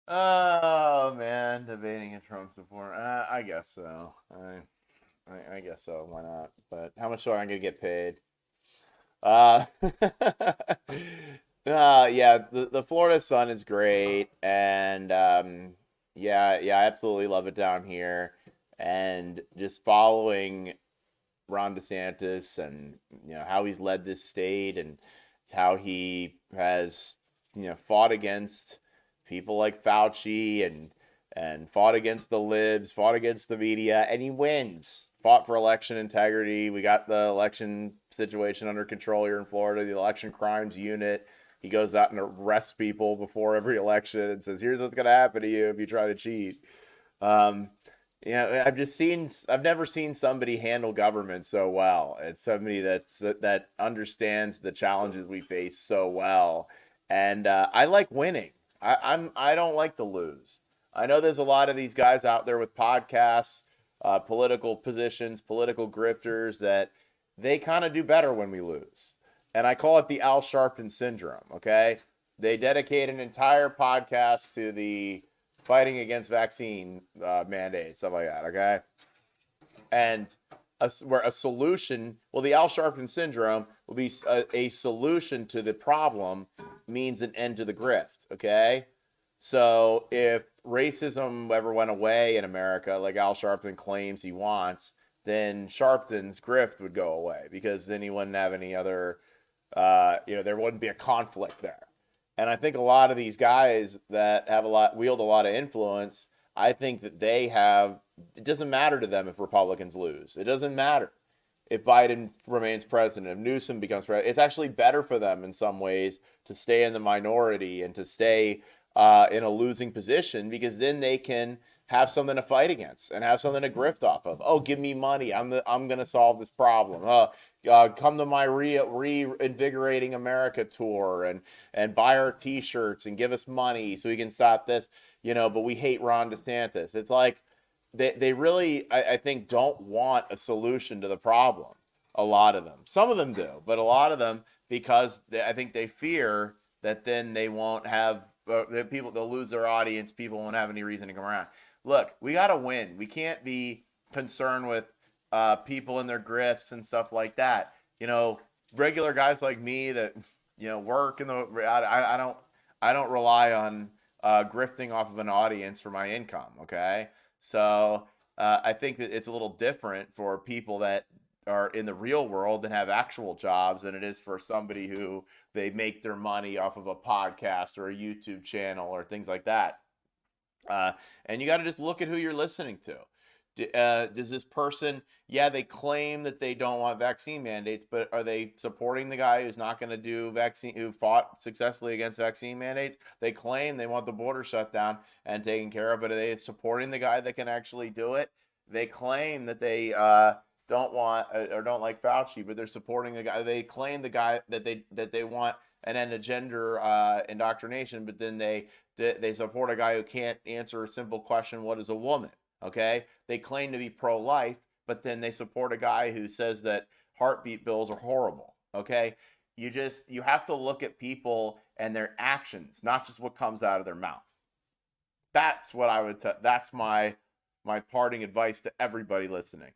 Oh man, debating a Trump supporter. I guess so. I guess so. Why not? But how much are I gonna get paid? Uh, yeah, the Florida sun is great, and yeah, I absolutely love it down here. And just following Ron DeSantis and how he's led this state and how he has fought against people like Fauci and fought against the libs, fought against the media, and he wins. Fought for election integrity. We got the election situation under control here in Florida, the election crimes unit. He goes out and arrests people before every election and says, here's what's going to happen to you if you try to cheat. I've never seen somebody handle government so well. It's somebody that understands the challenges we face so well. And I like winning. I don't like to lose. I know there's a lot of these guys out there with podcasts, political positions, political grifters that they kind of do better when we lose. And I call it the Al Sharpton syndrome, okay? They dedicate an entire podcast to the fighting against vaccine mandates, stuff like that, okay? And where a solution, well, the Al Sharpton syndrome will be a solution to the problem means an end to the grift, okay? So if racism ever went away in America, like Al Sharpton claims he wants, then Sharpton's grift would go away because then he wouldn't have any other, there wouldn't be a conflict there. And I think a lot of these guys that wield a lot of influence, I think that it doesn't matter to them if Republicans lose. It doesn't matter if Biden remains president, if Newsom becomes president. It's actually better for them in some ways to stay in the minority and to stay in a losing position, because then they can have something to fight against and have something to grift off of. Oh, give me money. I'm gonna solve this problem. Come to my reinvigorating America tour and buy our T-shirts and give us money so we can stop this. But we hate Ron DeSantis. It's like they really, I think, don't want a solution to the problem. A lot of them. Some of them do, but a lot of them, because I think they fear that then they won't have they'll lose their audience. People won't have any reason to come around. Look, we got to win. We can't be concerned with people and their grifts and stuff like that. Regular guys like me that work in the I don't rely on grifting off of an audience for my income. Okay, so I think that it's a little different for people that are in the real world and have actual jobs than it is for somebody who they make their money off of a podcast or a YouTube channel or things like that. And you got to just look at who you're listening to. Does this person, they claim that they don't want vaccine mandates, but are they supporting the guy who's not going to do vaccine, who fought successfully against vaccine mandates? They claim they want the border shut down and taken care of, but are they supporting the guy that can actually do it? They claim that they don't want or don't like Fauci, but they're supporting the guy. They claim the guy that they want an end of gender indoctrination, but then they support a guy who can't answer a simple question: what is a woman? Okay, they claim to be pro-life, but then they support a guy who says that heartbeat bills are horrible. Okay, you have to look at people and their actions, not just what comes out of their mouth. That's what I would. That's my parting advice to everybody listening.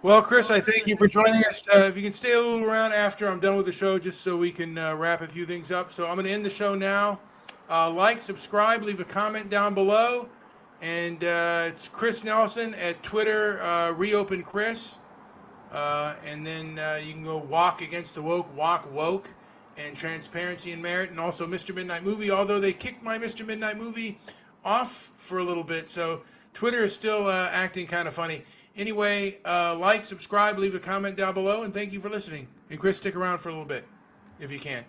Well, Chris, I thank you for joining us. If you can stay a little around after I'm done with the show, just so we can wrap a few things up. So I'm going to end the show now. Like, subscribe, leave a comment down below. And it's Chris Nelson at Twitter, Reopen Chris. And then you can go Walk Against the Woke, Walk Woke, and Transparency and Merit. And also Mr. Midnight Movie, although they kicked my Mr. Midnight Movie off for a little bit. So Twitter is still acting kind of funny. Anyway, like, subscribe, leave a comment down below, and thank you for listening. And Chris, stick around for a little bit, if you can.